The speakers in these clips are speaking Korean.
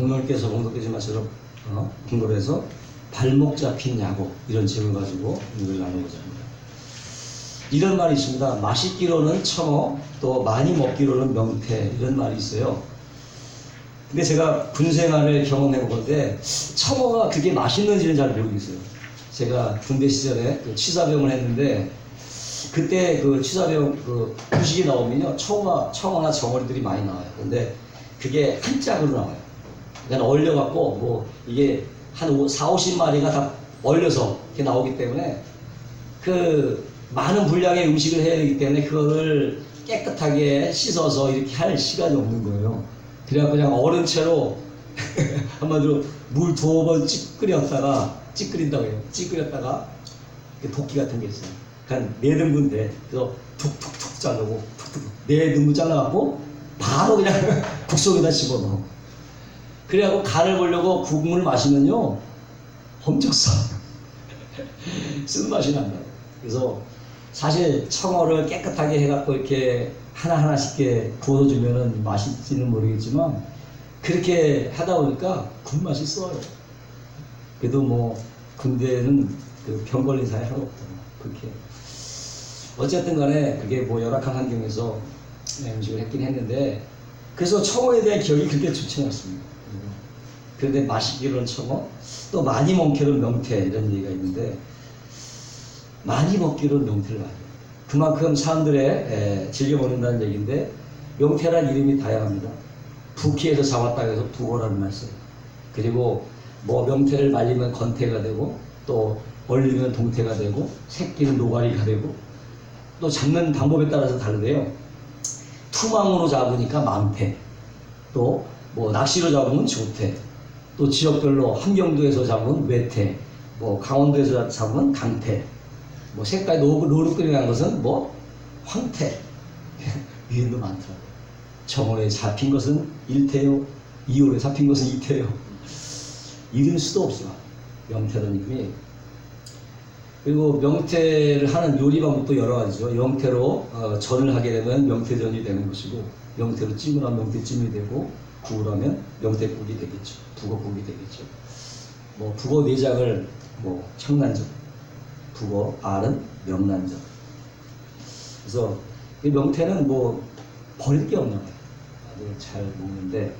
강론께서 공덕대지마처럼 근거로 해서 발목 잡힌 야곱 이런 제목을 가지고 이걸 나누고자 합니다. 이런 말이 있습니다. 맛있기로는 청어, 또 많이 먹기로는 명태, 이런 말이 있어요. 근데 제가 군생활을 경험해 보건데 청어가 그게 맛있는지는 잘 모르겠어요. 제가 군대 시절에 그 취사병을 했는데 그때 그 취사병 그 부식이 나오면요 청어나 정어리들이 많이 나와요. 근데 그게 한 짝으로 나와요. 그냥 얼려갖고 뭐 이게 한 40-50마리가 다 얼려서 이렇게 나오기 때문에 그 많은 분량의 음식을 해야 되기 때문에 그거를 깨끗하게 씻어서 이렇게 할 시간이 없는 거예요. 그래갖고 그냥 얼은 채로 한마디로 물 2번 찌끓인다고 해요. 찌끓였다가 도끼 같은 게 있어요. 그러니까 4등분인데 그래서 툭툭툭 자르고 툭툭 4등분 잘라갖고 바로 그냥 국속에다 집어넣어. 그래갖고 간을 보려고 국물 마시면요 엄청 쓴맛이 난다. 그래서 사실 청어를 깨끗하게 해갖고 이렇게 하나하나씩 이렇게 구워주면은 맛있지는 모르겠지만 그렇게 하다 보니까 굿맛이 써요. 그래도 뭐 군대는 그 병 걸린 사람이 하나도 없더라고. 그렇게 어쨌든 간에 그게 뭐 열악한 환경에서 음식을 했긴 했는데 그래서 청어에 대한 기억이 그렇게 좋지 않습니다. 그런데 맛있기로는 청어, 또 많이 먹기로는 명태 이런 얘기가 있는데 많이 먹기로는 명태를 많이 먹어요. 그만큼 사람들의 즐겨 먹는다는 얘기인데 명태란 이름이 다양합니다. 부키에서 잡았다 해서 북어라는 말 써요. 그리고 뭐 명태를 말리면 건태가 되고 또 얼리면 동태가 되고 새끼는 노가리가 되고 또 잡는 방법에 따라서 다른데요. 투망으로 잡으니까 망태, 또 뭐 낚시로 잡으면 조태, 또 지역별로 함경도에서 잡으면 외태, 뭐 강원도에서 잡으면 강태, 뭐 색깔이 노릇거리는 것은 뭐 황태 이름도 많더라고요. 정월에 잡힌 것은 1태요, 2월에 잡힌 것은 2태요. 이름 수도 없어. 명태라는 이름이. 그리고 명태를 하는 요리 방법도 여러 가지죠. 명태로 전을 하게 되면 명태전이 되는 것이고, 명태로 찜을 하면 명태찜이 되고, 국을 하면 명태국이 되겠죠. 북어국이 되겠죠. 뭐 북어 내장을 뭐 청란전, 북어 알은 명란전. 그래서 이 명태는 뭐 버릴 게 없나 봐요. 다들 잘 먹는데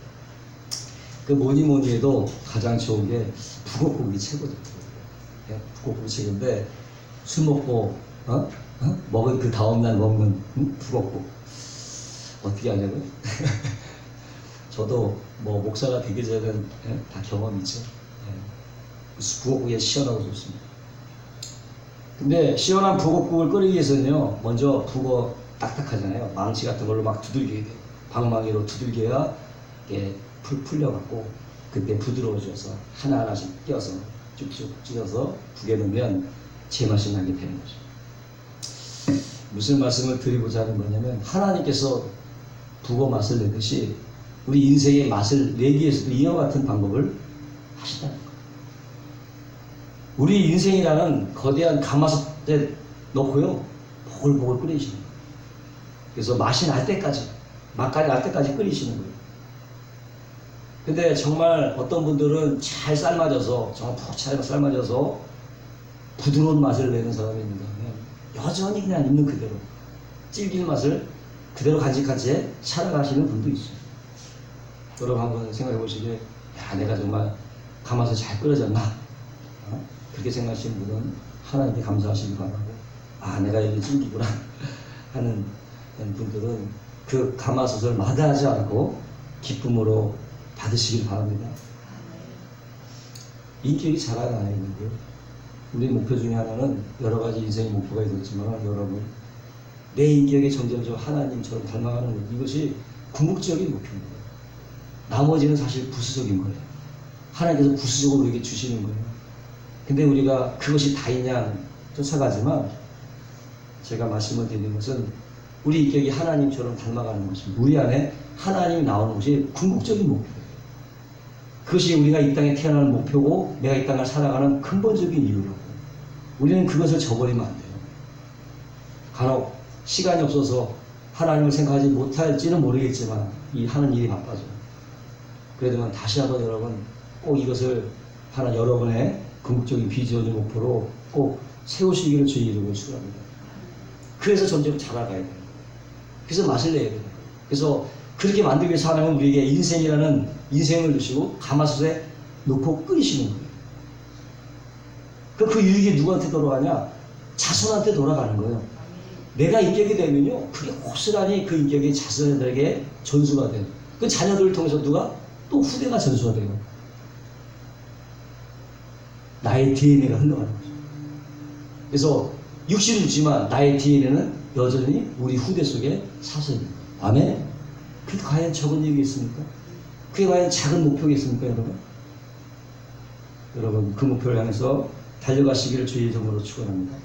그 뭐니 해도 가장 좋은 게 북어국이 최고죠. 북어국이 최고인데 술 먹고 먹은 그 다음날 먹는 북어국 어떻게 하냐고요? 저도 뭐 목사가 되기 전에는 다 경험이 있죠. 북어국이 시원하고 좋습니다. 근데 시원한 북어국을 끓이기 위해서는요, 먼저 북어 딱딱하잖아요. 망치 같은 걸로 막 두들겨야 돼요. 방망이로 두들겨야 이게 풀려갖고 그때 부드러워져서 하나하나씩 껴서 쭉쭉 찢어서 국에 넣으면 제맛이 나게 되는 거죠. 무슨 말씀을 드리고자 하는 거냐면 하나님께서 북어 맛을 내듯이 우리 인생의 맛을 내기 위해서도 이와 같은 방법을 하시다는 거예요. 우리 인생이라는 거대한 가마솥에 넣고요 보글보글 끓이시는 거예요. 그래서 맛이 날 때까지, 맛까지 날 때까지 끓이시는 거예요. 근데 정말 어떤 분들은 잘 삶아져서, 정말 푹 잘 삶아져서 부드러운 맛을 내는 사람이 있는가 하면 여전히 그냥 있는 그대로 질긴 맛을 그대로 간직한 채 살아가시는 분도 있어요. 여러분 한번 생각해 보시기에, 야, 내가 정말 가마솥 잘 끓여졌나? 그렇게 생각하시는 분은 하나님께 감사하시기 바라고, 아, 내가 이게 질기구나 하는 분들은 그 가마솥을 마다하지 않고 기쁨으로 받으시길 바랍니다. 인격이 자라나야 있는데요. 우리 목표 중에 하나는 여러 가지 인생의 목표가 있었지만 여러분, 내 인격에 점점점 하나님처럼 닮아가는 것, 이것이 궁극적인 목표입니다. 나머지는 사실 부수적인 거예요. 하나님께서 부수적으로 우리에게 주시는 거예요. 근데 우리가 그것이 다이냐 쫓아가지만, 제가 말씀을 드리는 것은 우리 인격이 하나님처럼 닮아가는 것입니다. 우리 안에 하나님이 나오는 것이 궁극적인 목표예요. 그것이 우리가 이 땅에 태어나는 목표고 내가 이 땅을 살아가는 근본적인 이유라고. 우리는 그것을 저버리면 안 돼요. 간혹 시간이 없어서 하나님을 생각하지 못할지는 모르겠지만 이 하는 일이 바빠져요. 그러면 다시 한번 여러분 꼭 이것을 하나 여러분의 궁극적인 비전의 목표로 꼭 세우시기를 주의 이름으로 축원합니다. 그래서 점점 자라가야 돼요. 그래서 맛을 내야 돼요. 그래서 그렇게 만들기 위해서 하나님은 우리에게 인생이라는 인생을 주시고 가마솥에 놓고 끓이시는 거예요. 그 유익이 누구한테 돌아가냐? 자손한테 돌아가는 거예요. 내가 인격이 되면요, 그게 고스란히 그 인격이 자손들에게 전수가 돼요. 그 자녀들을 통해서 누가? 또 후대가 전수가 돼요. 나의 DNA가 흘러가는 거죠. 그래서 육신은 있지만 나의 DNA는 여전히 우리 후대 속에 사서 있는 거예요. 아멘? 그게 과연 적은 얘기겠습니까? 그게 과연 작은 목표겠습니까, 여러분? 여러분, 그 목표를 향해서 달려가시기를 주의 이름으로 축원합니다.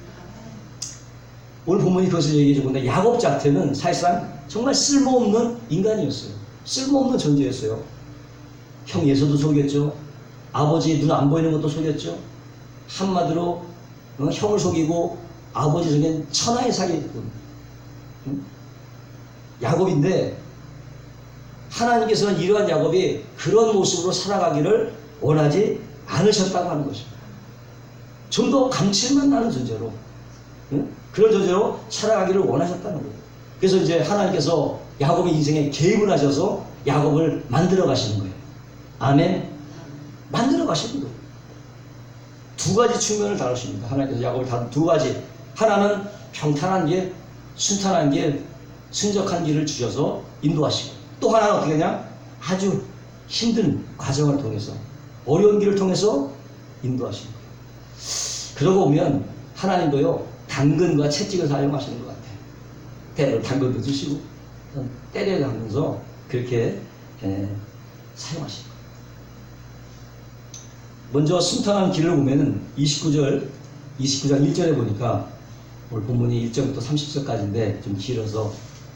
오늘 본문이 그것을 얘기해 주는데 야곱 자체는 사실상 정말 쓸모없는 인간이었어요. 쓸모없는 존재였어요. 형 예서도 속였죠. 아버지 눈 안 보이는 것도 속였죠. 한마디로 형을 속이고 아버지 속인 천하의 사기꾼. 야곱인데 하나님께서는 이러한 야곱이 그런 모습으로 살아가기를 원하지 않으셨다고 하는 것입니다. 좀 더 감칠맛 나는 존재로, 그런 존재로 살아가기를 원하셨다는 거예요. 그래서 이제 하나님께서 야곱의 인생에 개입을 하셔서 야곱을 만들어 가시는 거예요. 아멘. 만들어 가시는 거예요. 두 가지 측면을 다루십니다. 하나님께서 야곱을 다룬 두 가지. 하나는 평탄한 길, 순탄한 길, 순적한 길을 주셔서 인도하시고, 또 하나는 어떻게 하냐? 아주 힘든 과정을 통해서, 어려운 길을 통해서 인도하시는 거예요. 그러고 보면 하나님도요, 당근과 채찍을 사용하시는 것 같아요. 때로 당근도 주시고 때려가면서 그렇게 사용하시는 거예요. 먼저 순탄한 길을 보면은 29장 1절에 보니까 오늘 본문이 1절부터 30절까지인데 좀 길어서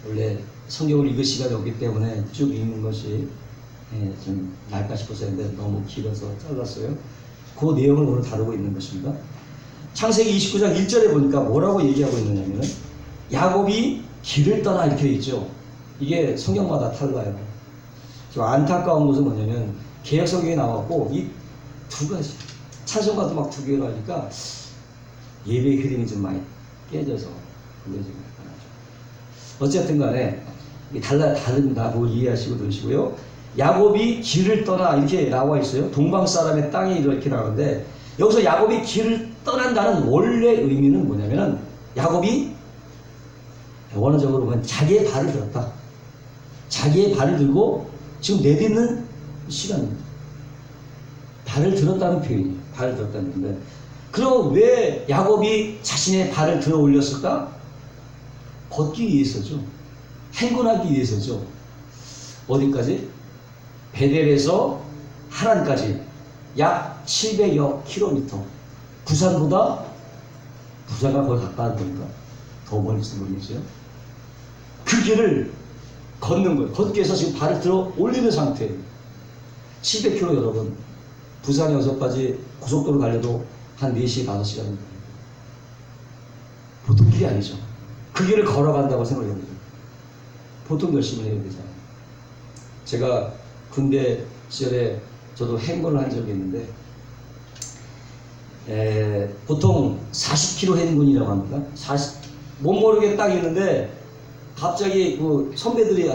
원래 성경을 읽을 시간이 없기 때문에 쭉 읽는 것이 좀 나을까 싶어서 했는데 너무 길어서 잘랐어요. 그 내용을 오늘 다루고 있는 것입니다. 창세기 29장 1절에 보니까 뭐라고 얘기하고 있느냐면 야곱이 길을 떠나 이렇게 되어 있죠. 이게 성경마다 달라요. 좀 안타까운 것은 뭐냐면 개역 성경에 나왔고 이 두 가지 찬송가도 막 두 개로 하니까 예배의 흐름이 좀 많이 깨져서 그게 좀 약간 어쨌든 간에 다른다고 이해하시고 들으시고요. 야곱이 길을 떠나 이렇게 나와 있어요. 동방 사람의 땅에 이렇게 나오는데 여기서 야곱이 길을 떠난다는 원래 의미는 뭐냐면은 야곱이 원어적으로 보면 자기의 발을 들었다. 자기의 발을 들고 지금 내딛는 시간입니다. 발을 들었다는 표현이에요. 발을 들었다는 건데 그럼 왜 야곱이 자신의 발을 들어 올렸을까? 걷기 위해서죠. 행군하기 위해서죠. 어디까지? 베델에서 하란까지 약 700여 킬로미터. 부산가 거의 가까운 거니까 더 멀리서 모르겠어요. 그 길을 걷는 거예요. 걷기 위해서 지금 발을 들어 올리는 상태예요. 700km 여러분. 부산 여기서까지 고속도로 달려도 한 4시, 5시간입니다. 보통 길이 아니죠. 그 길을 걸어간다고 생각해보죠. 보통 열심히 해야 되잖아요. 제가 군대 시절에 저도 행군을 한 적이 있는데 보통 40km 행군이라고 합니다. 못 모르게 딱 있는데 갑자기 그 선배들이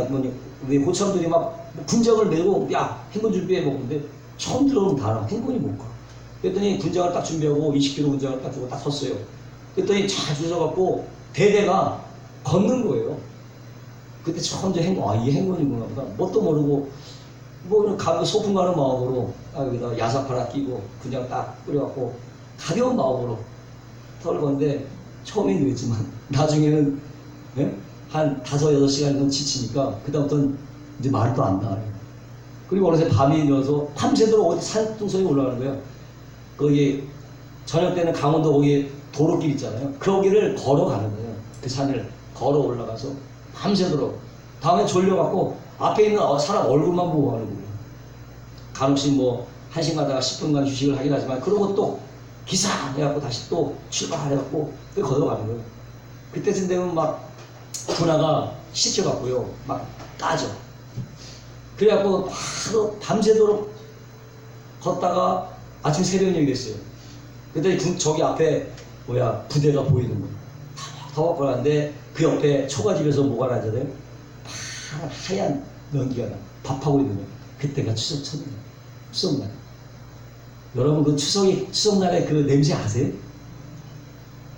우리 고참들이 막 군장을 메고 야 행군 준비해 먹는데 처음 들어오는 단어 행군이 뭔가. 그랬더니 군장을 딱 준비하고 20km 군장을 딱 주고 딱 섰어요. 그랬더니 잘 주셔갖고 대대가 걷는 거예요. 그때 처음 이제 이 행군이구나 보다. 뭣도 모르고 뭐 소풍 가는 마음으로 여기다 야삭 하나 끼고 군장 딱 뿌려갖고 가벼운 마음으로 털 건데 처음에는 그랬지만 나중에는 한 5-6시간 정도 지치니까 그다음부터는 이제 말도 안 나와요. 그리고 어느새 밤이 되어서 밤새도록 어디 산둥성에 올라가는 거예요. 거기 저녁 때는 강원도 거기 도로길 있잖아요. 거기를 걸어가는 거예요. 그 산을 걸어 올라가서 밤새도록. 다음에 졸려갖고 앞에 있는 사람 얼굴만 보고 가는 거예요. 간혹씩 뭐 1시간 가다가 10분간 휴식을 하긴 하지만 그러고 또 기사 해갖고 다시 또 출발해갖고 걸어가는 거예요. 그때쯤 되면 막 군화가 시켜갖고요 막 까져. 그래갖고 하루 밤새도록 걷다가 아침 새벽녘이 됐어요. 근데 저기 앞에 부대가 보이는 거예요. 타고 가는데 그 옆에 초가집에서 뭐가 나잖아요. 하얀 연기가 나. 밥하고 있는 거예요. 그때가 추석 첫날. 추석날. 여러분 그 추석날에 그 냄새 아세요?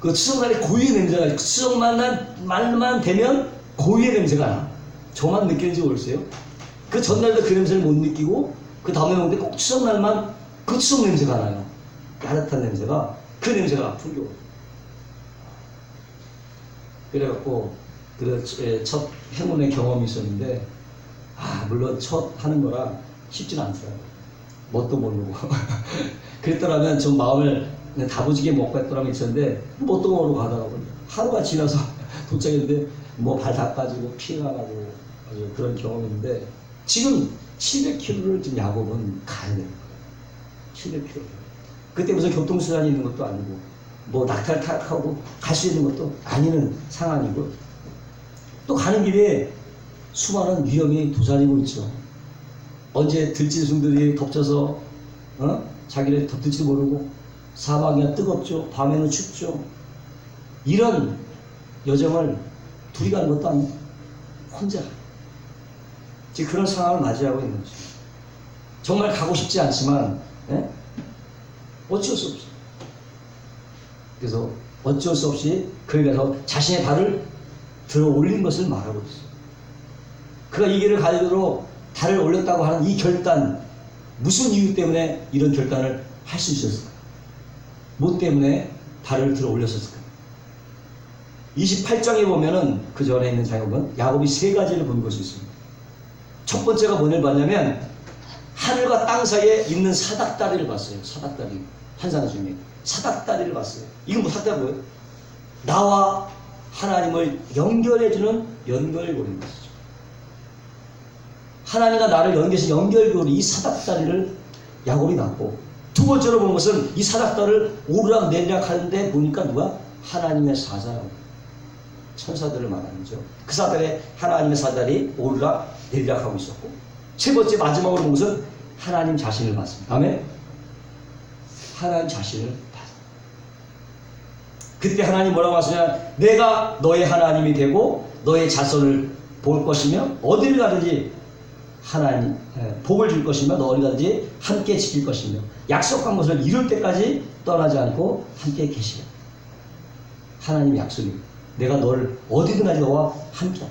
그 추석날에 고유의 냄새가 나요. 추석만 되면 고유의 냄새가 나. 저만 느끼는지 모르겠어요. 그 전날도 그 냄새를 못 느끼고 그 다음에 오는데 꼭 추석날만 그 추석 냄새가 나요. 따뜻한 냄새가 그 냄새가 풍겨워요. 그래갖고 첫 행운의 경험이 있었는데 물론 첫 하는 거라 쉽지는 않더라고요. 뭣도 모르고 그랬더라면 좀 마음을 다부지게 먹고 했더라면 있었는데 뭣도 모르고 가다가 하루가 지나서 도착했는데 뭐 발 다 빠지고 피가 나고 아주 그런 경험인데 지금 700km를 지금 야곱은 가야 되는 거예요. 700km. 그때 무슨 교통수단이 있는 것도 아니고 뭐 낙타를 타고 갈 수 있는 것도 아니는 상황이고 또 가는 길에 수많은 위험이 도사리고 있죠. 언제 들짐승들이 덮쳐서 자기를 덮을지도 모르고 사방이 뜨겁죠. 밤에는 춥죠. 이런 여정을 둘이 가는 것도 아니고 혼자 지금 그런 상황을 맞이하고 있는 거죠. 정말 가고 싶지 않지만 어쩔 수 없어요. 그래서 어쩔 수 없이 거기 가서 자신의 발을 들어 올린 것을 말하고 있어요. 그가 이 길을 가도록 발을 올렸다고 하는 이 결단, 무슨 이유 때문에 이런 결단을 할 수 있었을까? 뭐 때문에 발을 들어 올렸었을까? 28장에 보면은 그 전에 있는 장면은 야곱이 세 가지를 본 것이 있습니다. 첫 번째가 뭐를 봤냐면 하늘과 땅 사이에 있는 사닥다리를 봤어요. 사닥다리. 환상 중에 사닥다리를 봤어요. 이건 뭐 사닥다리 뭐예요? 나와 하나님을 연결해주는 연결고리인 것이죠. 하나님과 나를 연결해서 연결고리 이 사닥다리를 야곱이 봤고 두 번째로 본 것은 이 사닥다리를 오르락 내리락 하는데 보니까 누가? 하나님의 사자라고 천사들을 말하는 거죠. 그 사달에 하나님의 사달이 오르락 내리락 하고 있었고 세 번째 마지막으로 본 것은 하나님 자신을 봤습니다. 아멘. 하나님 자신을 봤습니다. 그때 하나님 뭐라고 하시냐? 내가 너의 하나님이 되고 너의 자손을 볼 것이며 어디를 가든지 하나님 복을 줄 것이며 너 어디 가든지 함께 지킬 것이며 약속한 것을 이룰 때까지 떠나지 않고 함께 계시라. 하나님 약속입니다. 내가 너를 어디든 가지 너와 함께.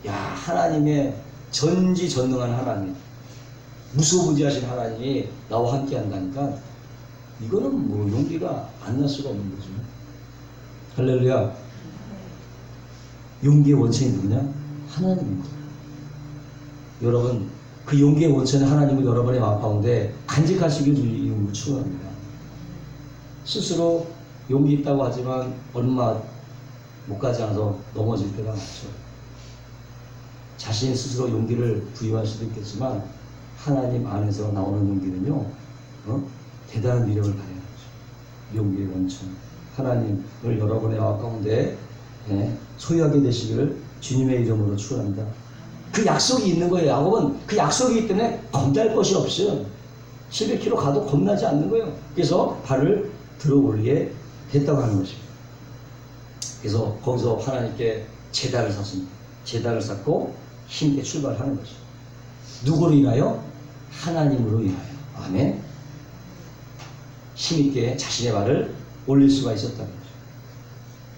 야, 하나님의 전지전능한 하나님, 무소부지하신 하나님이 나와 함께 한다니까 이거는 뭐 용기가 안 날 수가 없는 거죠. 할렐루야. 용기의 원천이 누구냐? 하나님입니다. 여러분, 그 용기의 원천은 하나님을 여러분의 마음 가운데 간직하시길 주님으로 축원합니다. 스스로 용기 있다고 하지만 얼마 못 가지 않아서 넘어질 때가 많죠. 자신 스스로 용기를 부여할 수도 있겠지만 하나님 안에서 나오는 용기는요, 대단한 위력을 발휘하는 거죠. 용기의 원천. 하나님을 여러분의 마음 가운데 소유하게 되시기를 주님의 이름으로 축원합니다. 그 약속이 있는 거예요. 야곱은 그 약속이기 때문에 겁날 것이 없어요. 700km 가도 겁나지 않는 거예요. 그래서 발을 들어 올리게 됐다고 하는 것입니다. 그래서 거기서 하나님께 제단을 샀습니다. 제단을 쌓고 힘있게 출발하는 것이죠. 누구로 인하여? 하나님으로 인하여. 아멘. 힘있게 자신의 발을 올릴 수가 있었다는 거죠.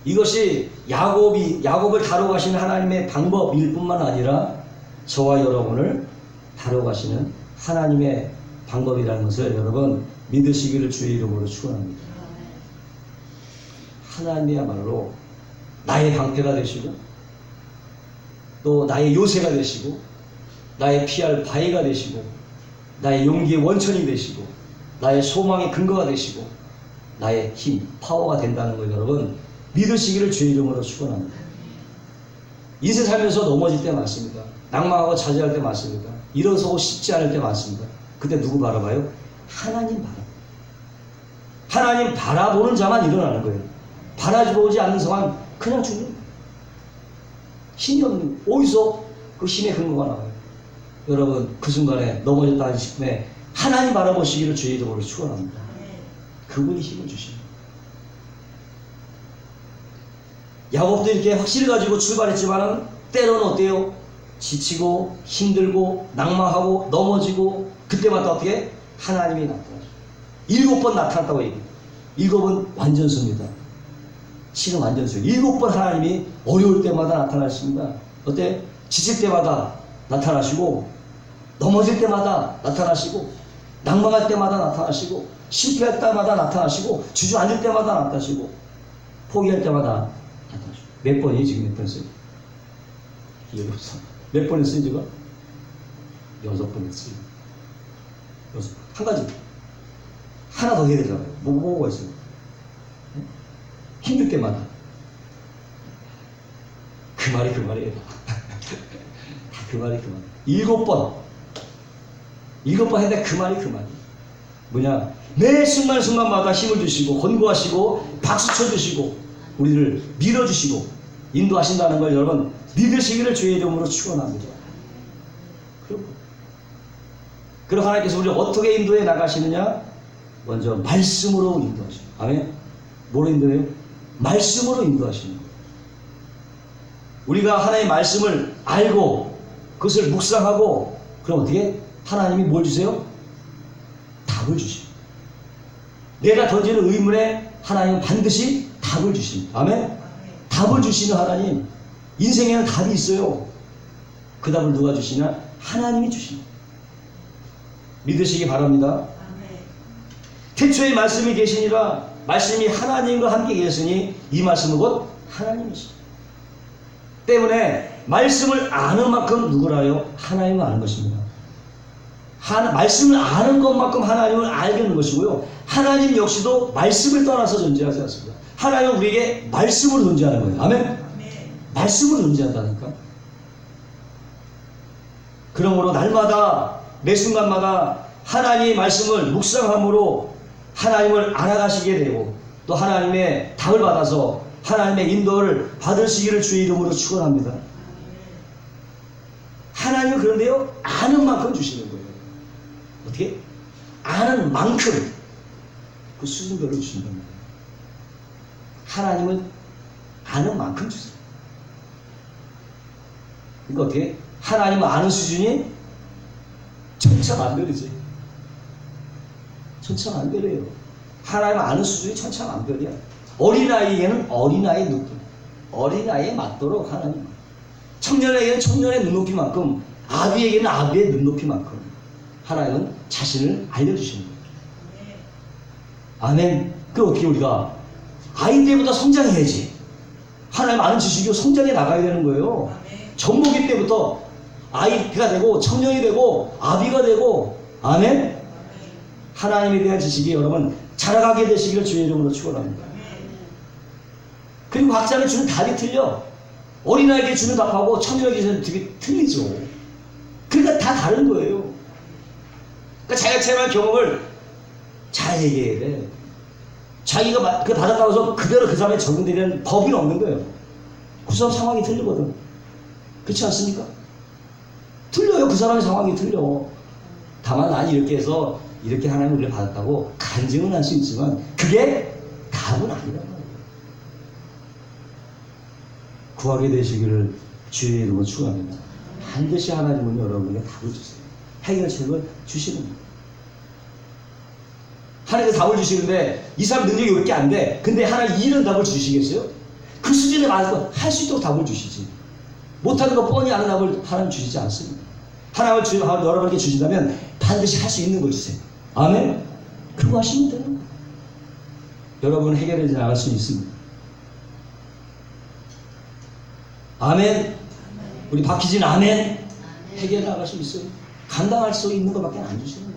이것이 야곱을 다뤄가시는 하나님의 방법일 뿐만 아니라 저와 여러분을 다뤄가시는 하나님의 방법이라는 것을 여러분 믿으시기를 주의 이름으로 축원합니다. 하나님이야말로 나의 방패가 되시고 또 나의 요새가 되시고 나의 피할 바위가 되시고 나의 용기의 원천이 되시고 나의 소망의 근거가 되시고 나의 힘, 파워가 된다는 걸 여러분 믿으시기를 주의 이름으로 축원합니다. 인생 살면서 넘어질 때 많습니다. 낭망하고 좌절할 때 많습니다. 일어서고 싶지 않을 때 많습니다. 그때 누구 바라봐요? 하나님 바라봐요. 하나님 바라보는 자만 일어나는 거예요. 바라보지 않는 사람 그냥 죽는 거예요. 힘이 없는 거예요. 어디서 그 힘의 근거가 나와요? 여러분 그 순간에 넘어졌다 싶음에 하나님 바라보시기를 주의 이름으로 축원합니다. 그분이 힘을 주십니다. 야곱도 이렇게 확신을 가지고 출발했지만은 때로는 어때요? 지치고 힘들고 낭망하고 넘어지고 그때마다 어떻게? 하나님이 나타나죠. 7번 나타났다고 얘기해요. 7은 완전수입니다. 지금 완전수. 7번 하나님이 어려울 때마다 나타나십니다. 어때? 지칠 때마다 나타나시고 넘어질 때마다 나타나시고 낭망할 때마다 나타나시고 실패할 때마다 나타나시고 주저앉을 때마다 나타나시고 포기할 때마다 나타나시고. 몇 번이 지금 몇 번 했어요? 몇 번 했어요 지금? 6번 했어요. 6번. 한 가지 하나 더 해야 되잖아요. 뭐가 있어요? 힘들 때마다 그 말이에요. 그 말이 7번 했는데 그 말이 뭐냐? 매 순간순간마다 힘을 주시고 권고하시고 박수 쳐주시고 우리를 밀어주시고 인도하신다는 걸 여러분 믿으시기를 주의 이름으로 축원합니다. 그럼 하나님께서 우리를 어떻게 인도해 나가시느냐? 먼저 말씀으로 인도하시고, 아멘. 뭐로 인도해요? 말씀으로 인도하시는 거예요. 우리가 하나님의 말씀을 알고 그것을 묵상하고 그럼 어떻게? 하나님이 뭘 주세요? 답을 주십니다. 내가 던지는 의문에 하나님은 반드시 답을 주십니다. 아멘. 답을 주시는 하나님. 인생에는 답이 있어요. 그 답을 누가 주시냐? 하나님이 주십니다. 믿으시기 바랍니다. 태초에 말씀이 계시니라. 말씀이 하나님과 함께 계시니 이 말씀은 곧 하나님이시죠. 때문에 말씀을 아는 만큼 누구라요? 하나님을 아는 것입니다. 말씀을 아는 것만큼 하나님을 알게 하는 것이고요. 하나님 역시도 말씀을 떠나서 존재하지 않습니다. 하나님은 우리에게 말씀으로 존재하는 거예요. 아멘? 말씀으로 존재한다니까. 그러므로 날마다 매 순간마다 하나님의 말씀을 묵상함으로 하나님을 알아가시게 되고 또 하나님의 답을 받아서 하나님의 인도를 받으시기를 주의 이름으로 축원합니다. 하나님은 그런데요 아는 만큼 주시는 거예요. 어떻게? 아는 만큼 그 수준별로 주신단 말이에요. 하나님은 아는 만큼 주세요. 그러니까 어떻게? 하나님은 아는 수준이 천차만별이지. 천차만별이에요. 하나님 아는 수준이 천차만별이야. 어린아이에게는 어린아이의 눈높이, 어린아이에 맞도록 하나님. 청년에게는 청년의 눈높이만큼, 아비에게는 아비의 눈높이만큼 하나님은 자신을 알려주시는 거예요. 아멘. 그 어떻게 우리가 아이 때보다 성장해야지. 하나님 아는 지식이 성장해 나가야 되는 거예요. 정보기 때부터 아이가 되고 청년이 되고 아비가 되고 아멘. 하나님에 대한 지식이 여러분 자라가게 되시기를 주의 이름으로 축원합니다. 그리고 각자는 주는 답이 틀려. 어린아이에게 주는 답하고 청년에게 주는 답이 틀리죠. 그러니까 다 다른 거예요. 그러니까 자기가 체험한 경험을 잘 얘기해야 돼. 자기가 그 받았다고 해서 그대로 그 사람에 적용되는 법이 없는 거예요. 그 사람 상황이 틀리거든. 그렇지 않습니까? 틀려요. 그 사람의 상황이 틀려. 다만 난 이렇게 해서 이렇게 하나님 우리를 받았다고 간증은 할 수 있지만 그게 답은 아니란 말이에요. 구하게 되시기를 주의 이름으로 축원합니다. 반드시 하나님은 여러분에게 답을 주세요. 해결책을 주시는 거예요. 하나님께서 답을 주시는데 이 사람 능력이 왜 이렇게 안 돼? 근데 하나님 이런 답을 주시겠어요? 그 수준에 맞아서 할 수 있도록 답을 주시지. 못하는 거 뻔히 아는 답을 하나님 주시지 않습니다. 하나님을 여러분에게 주신다면 반드시 할 수 있는 걸 주세요. 아멘? 그거 하시면 되는 거예요. 여러분 해결해 나갈 수 있습니다. 아멘? 우리 박희진 아멘? 해결해 나갈 수 있어요. 감당할 수 있는 것밖에 안 주시는 거예요.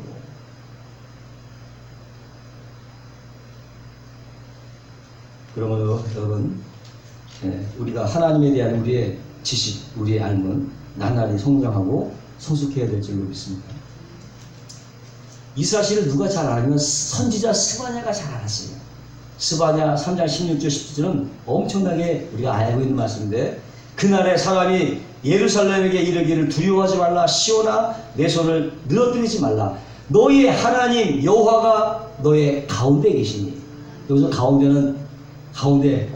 그러므로 여러분 우리가 하나님에 대한 우리의 지식, 우리의 알문 나날이 성장하고 성숙해야 될 줄로 믿습니다. 이 사실을 누가 잘 알면 선지자 스바냐가 잘 알았어요. 스바냐 3장 16절 17절은 엄청나게 우리가 알고 있는 말씀인데 그날에 사람이 예루살렘에게 이르기를 두려워하지 말라. 시온아 내 손을 늘어뜨리지 말라. 너희의 하나님 여호와가 너의 가운데 계시니. 여기서 가운데는 가운데,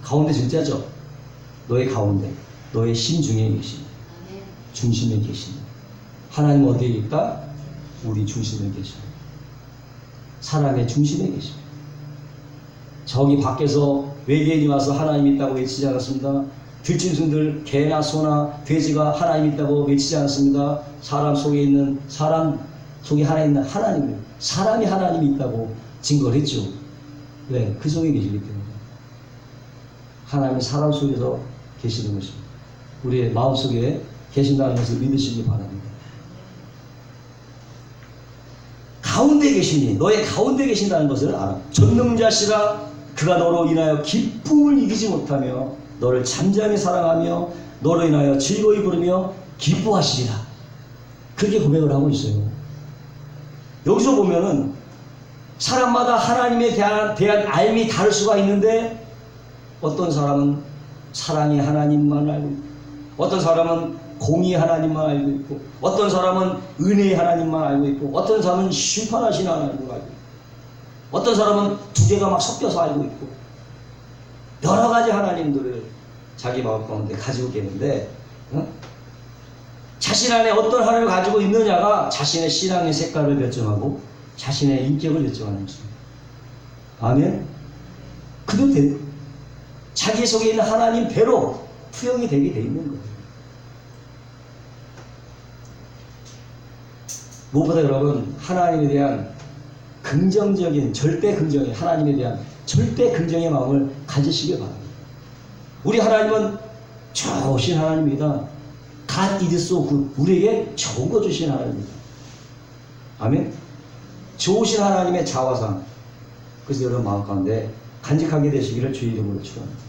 가운데 진짜죠. 너의 가운데, 너의 심중에 계시니, 중심에 계시니. 하나님 어디에 있다? 우리 중심에 계시니, 사람의 중심에 계시니. 저기 밖에서 외계인이 와서 하나님 있다고 외치지 않았습니다. 들짐승들, 개나 소나 돼지가 하나님 있다고 외치지 않았습니다. 사람 속에 있는, 사람 속에 하나 있는 하나님, 사람이 하나님이 있다고 증거를 했죠. 왜? 그 속에 계시기 때문에. 하나님은 사람 속에서 계시는 것입니다. 우리의 마음속에 계신다는 것을 믿으시기 바랍니다. 가운데 계시니, 너의 가운데 계신다는 것을 알아. 전능자시라. 그가 너로 인하여 기쁨을 이기지 못하며 너를 잠잠히 사랑하며 너로 인하여 즐거이 부르며 기뻐하시리라. 그렇게 고백을 하고 있어요. 여기서 보면은 사람마다 하나님에 대한 알미 다를 수가 있는데, 어떤 사람은 사랑의 하나님만 알고 있고, 어떤 사람은 공의의 하나님만 알고 있고, 어떤 사람은 은혜의 하나님만 알고 있고, 어떤 사람은 심판하시는 하나님을 알고 있고, 어떤 사람은 두 개가 막 섞여서 알고 있고, 여러 가지 하나님들을 자기 마음 가운데 가지고 계는데, 자신 안에 어떤 하나님을 가지고 있느냐가 자신의 신앙의 색깔을 결정하고 자신의 인격을 결정하는 것입니다. 아멘. 그도 자기 속에 있는 하나님대로 투영이 되게 돼 있는 거예요. 무엇보다 여러분, 하나님에 대한 긍정적인, 절대 긍정의, 하나님에 대한 절대 긍정의 마음을 가지시길 바랍니다. 우리 하나님은 좋으신 하나님입니다. God is so good. 우리에게 좋은 거 주신 하나님입니다. 아멘. 좋으신 하나님의 자화상. 그래서 여러분 마음 가운데 간직하게 되시기를 주의 이름으로 축원합니다.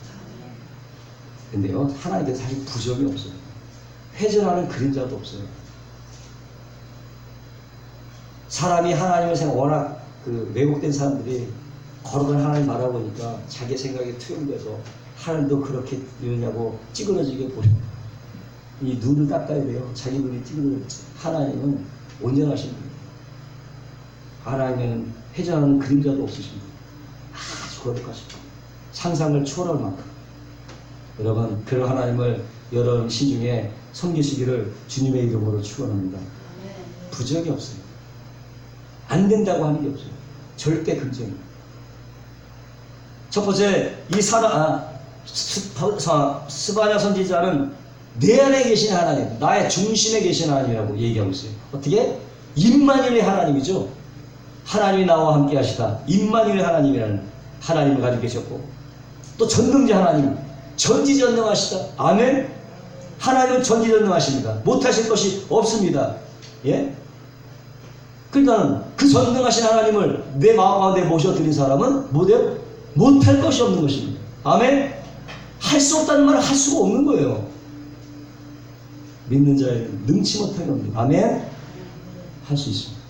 근데요, 하나님께서 사실 부정이 없어요. 회전하는 그림자도 없어요. 사람이 하나님을 생각, 워낙 왜곡된 사람들이 걸어가는 하나님 말아보니까 자기 생각에 투영돼서 하나님도 그렇게 이러냐고 찌그러지게 보십니다. 이 눈을 닦아야 돼요. 자기 눈이 찌그러졌지. 하나님은 온전하신 분입니다. 하나님은 회전하는 그림자도 없으십니다. 아주 거룩하십니다. 상상을 초월할 만큼. 여러분, 그런 하나님을 여러분 시중에 섬기시기를 주님의 이름으로 축원합니다. 부정이 없어요. 안 된다고 하는 게 없어요. 절대 긍정입니다. 첫 번째, 이 스바냐 선지자는 내 안에 계신 하나님, 나의 중심에 계신 하나님이라고 얘기하고 있어요. 어떻게? 임마누엘의 하나님이죠. 하나님이 나와 함께 하시다. 임마누엘의 하나님이라는 하나님을 가지고 계셨고, 또 전능자 하나님, 전지전능하시다. 아멘. 하나님은 전지전능하십니다. 못하실 것이 없습니다. 예? 그러니까 그 전능하신 하나님을 내 마음 가운데 모셔드린 사람은 못해요? 못할 것이 없는 것입니다. 아멘. 할 수 없다는 말은 할 수가 없는 거예요. 믿는 자에는 능치 못한 겁니다. 아멘. 할 수 있습니다.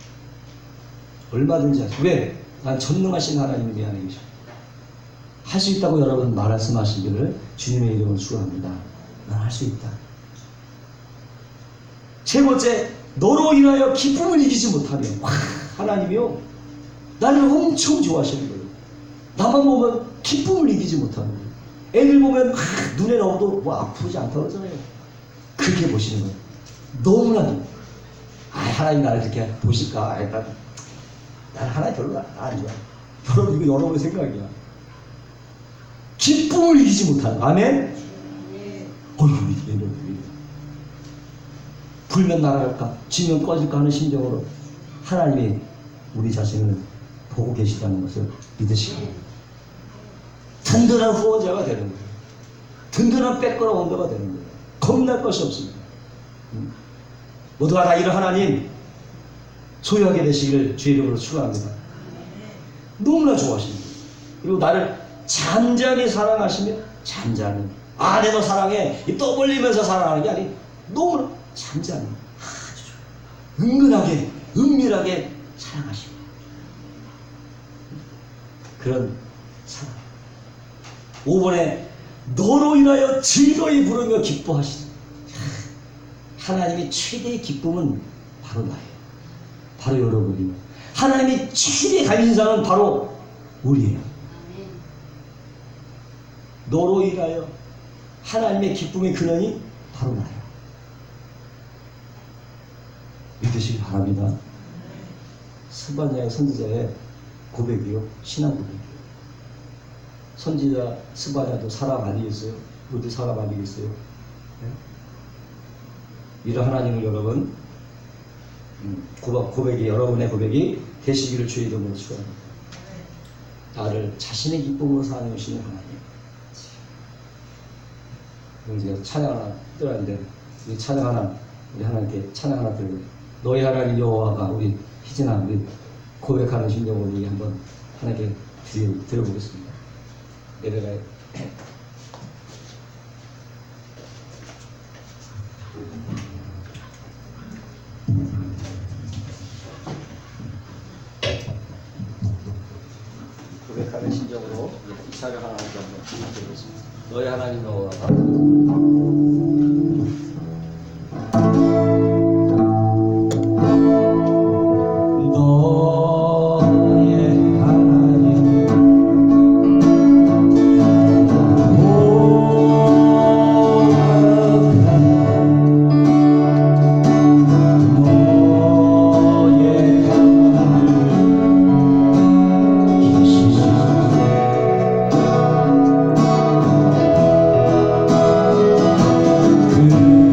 얼마든지 할 수. 왜? 난 전능하신 하나님이 내 안에 계십니다. 할 수 있다고 여러분 말씀하시기를 주님의 이름으로 축원합니다. 난 할 수 있다. 세 번째, 너로 인하여 기쁨을 이기지 못하며. 하나님이요, 나를 엄청 좋아하시는 거예요. 나만 보면 기쁨을 이기지 못하는 거예요. 애들 보면 눈에 넣어도 뭐 아프지 않다고 그러잖아요. 그렇게 보시는 거예요. 너무나도. 하나님 나를 그렇게 보실까? 나는 하나님 별로 안 좋아. 여러분, 이거 여러분의 생각이야. 기쁨을 이기지 못하는. 아멘? 어휴, 이게 불면 날아갈까, 지면 꺼질까 하는 심정으로 하나님이 우리 자신을 보고 계시다는 것을 믿으시기 바랍니다. 든든한 후원자가 되는 거예요. 든든한 백거라 원더가 되는 거예요. 겁날 것이 없습니다. 모두가 다 이런 하나님 소유하게 되시기를 주의 이름으로 축원합니다. 너무나 좋아하십니다. 그리고 나를 잠잠히 사랑하시며, 잠잠히, 내 너 사랑해 떠벌리면서 사랑하는 게 아니, 너무나 잠잠히, 아주 은근하게, 은밀하게 사랑하십니다. 그런 사랑. 5번에 너로 인하여 즐거이 부르며 기뻐하시라. 하나님의 최대의 기쁨은 바로 나예요. 바로 여러분이요. 하나님의 최대의 감신사는 바로 우리예요. 너로 인하여 하나님의 기쁨의 근원이 바로 나예요. 믿으시기 바랍니다. 스바냐의 선지자의 고백이요, 신앙 고백이요. 선지자 스바냐도 사람 아니겠어요? 우리도 사람 아니겠어요? 네? 이런 하나님을 여러분 고백이, 여러분의 고백이 되시기를 주의 이름으로 축원합니다. 나를 자신의 기쁨으로 사용하시는 하나님. 이제 찬양 하나 들었는데, 이 찬양 하나, 우리 하나님께 찬양 하나 들고, 너희 하나님 여호와가, 우리 희진아, 우리 고백하는 심령으로 우리 한번 하나님께 드려보겠습니다. 내려가요. 고백하는 심정으로 이 찬양 하나 한번 드리겠습니다. 너희 하나님 여호와가 그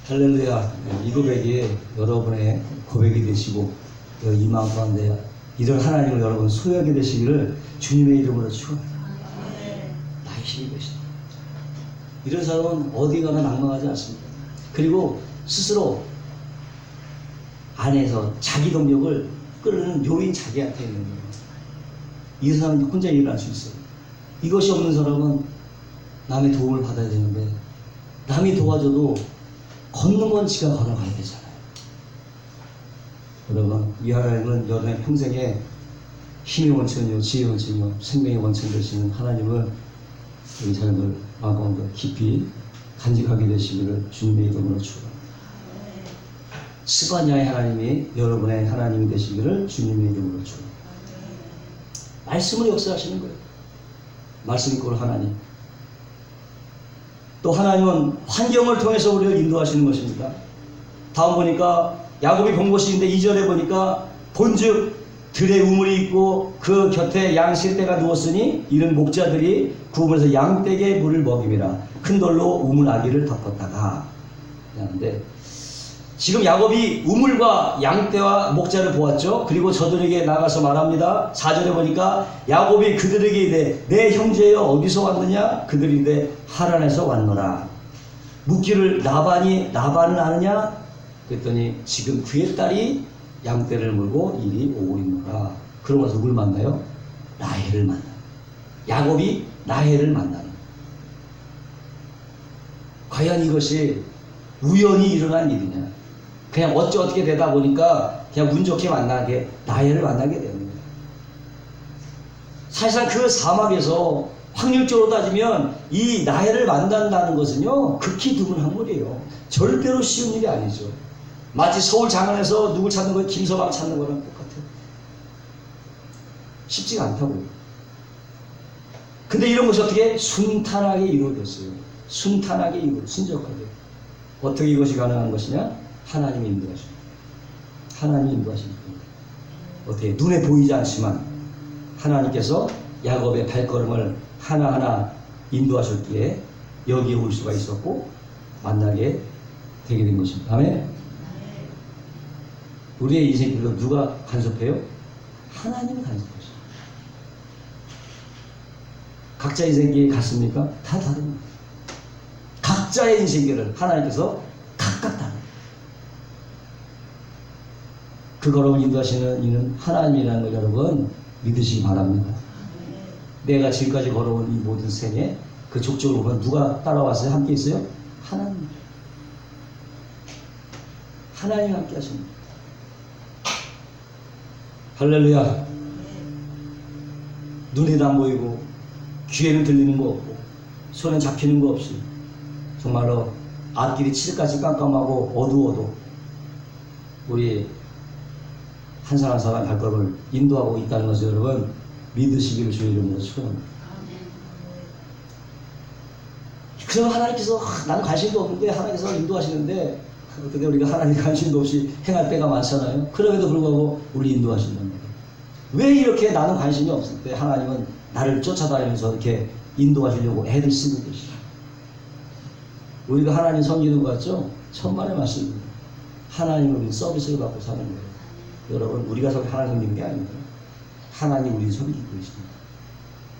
할렐루야. 이 고백이 여러분의 고백이 되시고 이 마음 가운데 이런 하나님을 여러분 소유하게 되시기를 주님의 이름으로 축원합니다. 나의 힘이 되시다. 이런 사람은 어디 가나 낭망하지 않습니다. 그리고 스스로 안에서 자기 동력을 끌는 요인 자기한테 있는 거예요. 이 사람은 혼자 일을 할 수 있어요. 이것이 없는 사람은 남의 도움을 받아야 되는데 남이 도와줘도 걷는 건 지가 걸어가야 되잖아요. 여러분, 이 하나님은 여러분의 평생에 힘의 원천이요, 지혜의 원천이요, 생명의 원천 되시는 하나님을 우리 삶을 마음가운데 깊이 간직하게 되시기를 주님의 이름으로 축원합니다. 스바냐의 하나님이 여러분의 하나님이 되시기를 주님의 이름으로 축원합니다. 말씀으로 역사하시는 거예요. 말씀 이꼴 하나님. 또 하나님은 환경을 통해서 우리를 인도하시는 것입니다. 다음 보니까 야곱이 본 곳인데 2절에 보니까 본즉 들에 우물이 있고 그 곁에 양 실대가 누웠으니 이는 목자들이 그 우물에서 양떼에게 물을 먹임이라. 큰 돌로 우물 아기를 덮었다가 하는데 지금 야곱이 우물과 양떼와 목자를 보았죠. 그리고 저들에게 나가서 말합니다. 4절에 보니까 야곱이 그들에게 이르되 내 형제여 어디서 왔느냐? 그들이 이르되 하란에서 왔노라. 묻기를 나반을 아느냐? 그랬더니 지금 그의 딸이 양떼를 물고 이리 오고 있노라. 그러면서 누굴 만나요? 라헬을 만나요. 야곱이 라헬을 만나는. 과연 이것이 우연히 일어난 일이냐? 그냥 어떻게 되다 보니까 그냥 운 좋게 라헬을 만나게 되는 거예요. 사실상 그 사막에서 확률적으로 따지면 이 라헬을 만난다는 것은요 극히 드문 확률이에요. 절대로 쉬운 일이 아니죠. 마치 서울 장안에서 누굴 찾는 거예요? 김서방 찾는 거랑 똑같아요. 쉽지가 않다고요. 근데 이런 것이 어떻게 순탄하게 이루어졌어요. 순탄하게 순적하게. 어떻게 이것이 가능한 것이냐? 하나님이 인도하십니다. 하나님이 인도하십니다. 어떻게 눈에 보이지 않지만 하나님께서 야곱의 발걸음을 하나하나 인도하셨기에 여기에 올 수가 있었고 만나게 되게 된 것입니다. 아멘. 우리의 인생길로 누가 간섭해요? 하나님이 간섭하죠. 각자 인생길이 같습니까? 다 다릅니다. 각자의 인생길을 하나님께서 각각 다릅니다. 그 걸음을 인도하시는 이는 하나님이라는 걸 여러분 믿으시기 바랍니다. 내가 지금까지 걸어온 이 모든 생에 그 족적으로 보면 누가 따라왔어요? 함께 있어요? 하나님. 하나님 함께 하십니다. 할렐루야. 눈에도 안 보이고 귀에는 들리는 거 없고 손에 잡히는 거 없이 정말로 앞길이 칠까지 깜깜하고 어두워도 우리 한 사람 한 사람 발걸음을 인도하고 있다는 것을 여러분 믿으시기를 주의 이름으로 축원합니다. 그래서 하나님께서 나는 관심도 없는데 하나님께서 인도하시는데 근데 우리가 하나님 관심도 없이 행할 때가 많잖아요. 그럼에도 불구하고 우리 인도하신다는 거예요. 왜 이렇게 나는 관심이 없을 때 하나님은 나를 쫓아다니면서 이렇게 인도하시려고 애를 쓰고 계시죠. 우리가 하나님 섬기는 것 같죠? 천만의 말씀입니다. 하나님을 우리 서비스를 받고 사는 거예요. 여러분 우리가 하나님 섬기는 게 아닙니다. 하나님 우리 섬기고 계십니다.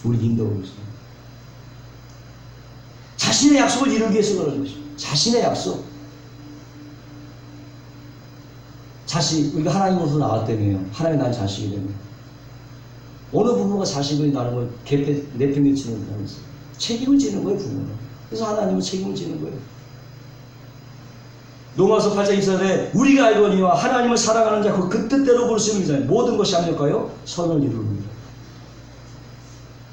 우리 인도하고 계십니다. 자신의 약속을 이루기 위해서 그러는 것입니다. 자신의 약속. 자식, 우리가 하나님으로서 나왔다며요. 하나님이 난 자식이 되면. 어느 부모가 자식을 낳는 걸 내팽개치는 사람이 있어요. 책임을 지는 거예요, 부모는. 그래서 하나님은 책임을 지는 거예요. 로마서 8장 24절에 우리가 알거니와 하나님을 사랑하는 자 그 뜻대로 볼 수 있는 자는 모든 것이 합력하여 선을 이루느니라.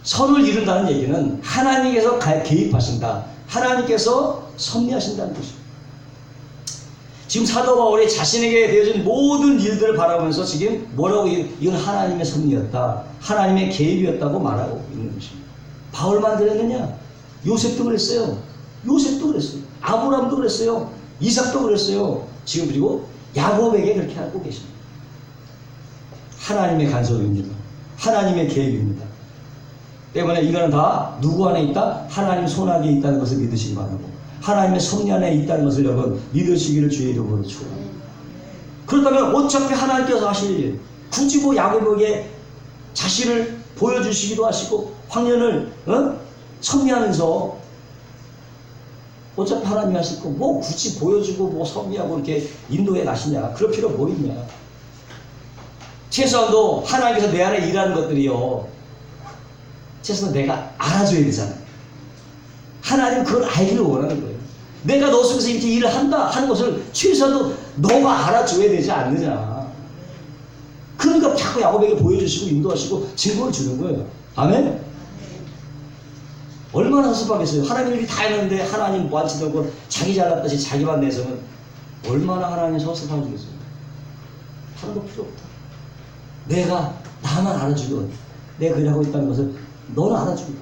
선을 이룬다는 얘기는 하나님께서 개입하신다. 하나님께서 섭리하신다는 것입니다. 지금 사도 바울이 자신에게 되어진 모든 일들을 바라보면서 지금 뭐라고 이건 하나님의 섭리였다. 하나님의 개입이었다고 말하고 있는 것입니다. 바울만 그랬느냐? 요셉도 그랬어요. 요셉도 그랬어요. 아브라함도 그랬어요. 이삭도 그랬어요. 지금 그리고 야곱에게 그렇게 하고 계십니다. 하나님의 간섭입니다. 하나님의 계획입니다. 때문에 이거는 다 누구 안에 있다? 하나님 손 안에 있다는 것을 믿으시기 바라고 하나님의 섭리 안에 있다는 것을 여러분 믿으시기를 주의 이름으로 축원합니다. 그렇다면 어차피 하나님께서 하실 일, 굳이 뭐 야곱에게 자신을 보여주시기도 하시고 황년을 섭리하면서 어차피 하나님이 하실 거 뭐 굳이 보여주고 뭐 섭리하고 이렇게 인도해 가시냐. 그럴 필요 뭐 있냐. 최소한도 하나님께서 내 안에 일하는 것들이요, 최소한 내가 알아줘야 되잖아요. 하나님은 그걸 알기를 원하는 거예요. 내가 너 속에서 이렇게 일을 한다 하는 것을 최소한도 너가 알아줘야 되지 않느냐. 그러니까 자꾸 야곱에게 보여주시고 인도하시고 증거를 주는 거예요. 아멘? 얼마나 섭섭하겠어요. 하나님이 이렇게 다 했는데 하나님 완치되고 자기 잘났다시 자기만 내서는 얼마나 하나님 섭섭하겠어요. 하는 거 필요 없다. 내가 나만 알아주고 내가 그렇게 하고 있다는 것을 너는 알아주고,